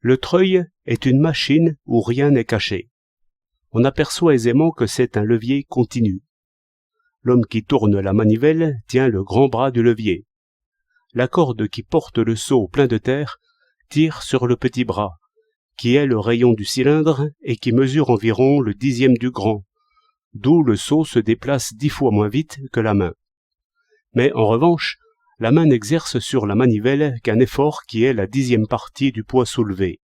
Le treuil est une machine où rien n'est caché. On aperçoit aisément que c'est un levier continu. L'homme qui tourne la manivelle tient le grand bras du levier. La corde qui porte le seau plein de terre tire sur le petit bras, qui est le rayon du cylindre et qui mesure environ le 10e du grand, d'où le seau se déplace 10 fois moins vite que la main. Mais en revanche, la main n'exerce sur la manivelle qu'un effort qui est la 10e partie du poids soulevé.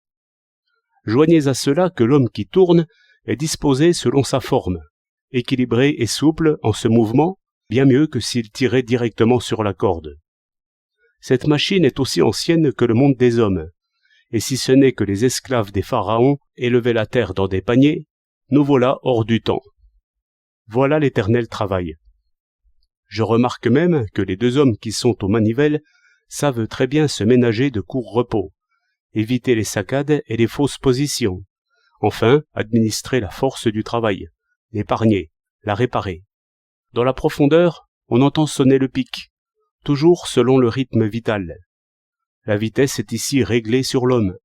Joignez à cela que l'homme qui tourne est disposé selon sa forme, équilibré et souple en ce mouvement, bien mieux que s'il tirait directement sur la corde. Cette machine est aussi ancienne que le monde des hommes, et si ce n'est que les esclaves des pharaons élevaient la terre dans des paniers, nous voilà hors du temps. Voilà l'éternel travail. Je remarque même que les 2 hommes qui sont aux manivelles savent très bien se ménager de courts repos, éviter les saccades et les fausses positions, enfin administrer la force du travail, l'épargner, la réparer. Dans la profondeur, on entend sonner le pic, toujours selon le rythme vital. La vitesse est ici réglée sur l'homme.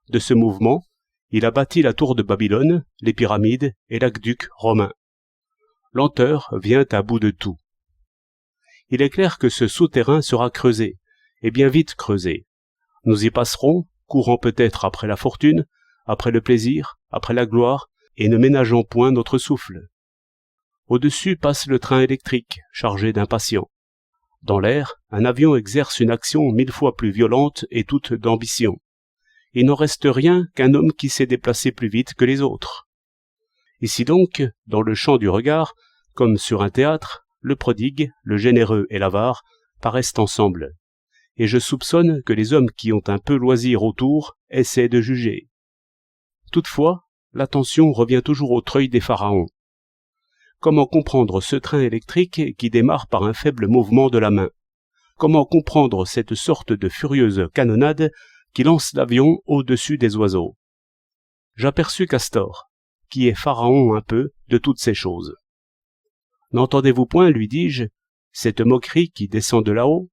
De ce mouvement, il a bâti la tour de Babylone, les pyramides et l'aqueduc romain. Lenteur vient à bout de tout. Il est clair que ce souterrain sera creusé, et bien vite creusé. Nous y passerons, courant peut-être après la fortune, après le plaisir, après la gloire, et ne ménageant point notre souffle. Au-dessus passe le train électrique, chargé d'impatients. Dans l'air, un avion exerce une action 1000 fois plus violente et toute d'ambition. Il n'en reste rien qu'un homme qui s'est déplacé plus vite que les autres. Ici donc, dans le champ du regard, comme sur un théâtre, le prodigue, le généreux et l'avare paraissent ensemble. Et je soupçonne que les hommes qui ont un peu loisir autour essaient de juger. Toutefois, l'attention revient toujours au treuil des pharaons. Comment comprendre ce train électrique qui démarre par un faible mouvement de la main? Comment comprendre cette sorte de furieuse canonnade qui lance l'avion au-dessus des oiseaux? J'aperçus Castor, qui est pharaon un peu de toutes ces choses. N'entendez-vous point, lui dis-je, cette moquerie qui descend de là-haut?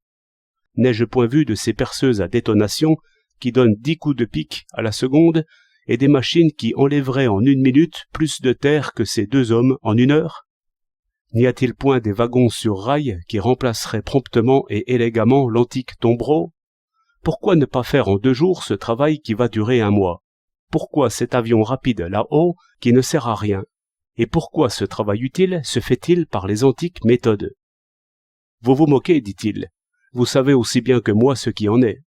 N'ai-je point vu de ces perceuses à détonation qui donnent 10 coups de pic à la seconde et des machines qui enlèveraient en 1 minute plus de terre que ces 2 hommes en 1 heure? N'y a-t-il point des wagons sur rail qui remplaceraient promptement et élégamment l'antique tombereau? Pourquoi ne pas faire en 2 jours ce travail qui va durer 1 mois? Pourquoi cet avion rapide là-haut qui ne sert à rien? Et pourquoi ce travail utile se fait-il par les antiques méthodes? Vous vous moquez, dit-il. Vous savez aussi bien que moi ce qui en est.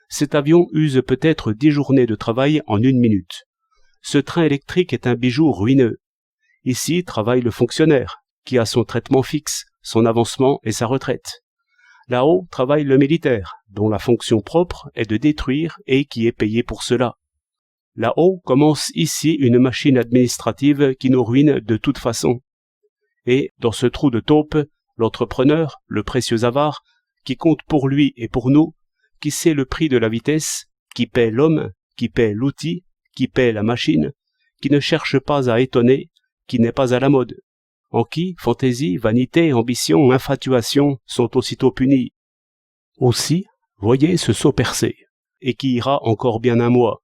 Cet avion use peut-être 10 journées de travail en 1 minute. Ce train électrique est un bijou ruineux. Ici travaille le fonctionnaire, qui a son traitement fixe, son avancement et sa retraite. Là-haut travaille le militaire, dont la fonction propre est de détruire et qui est payé pour cela. Là-haut commence ici une machine administrative qui nous ruine de toute façon. Et, dans ce trou de taupe, l'entrepreneur, le précieux avare, qui compte pour lui et pour nous, qui sait le prix de la vitesse, qui paie l'homme, qui paie l'outil, qui paie la machine, qui ne cherche pas à étonner, qui n'est pas à la mode, en qui fantaisie, vanité, ambition, infatuation sont aussitôt punies. Aussi, voyez ce seau percé, et qui ira encore bien 1 mois.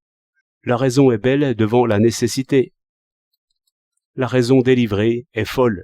La raison est belle devant la nécessité. La raison délivrée est folle.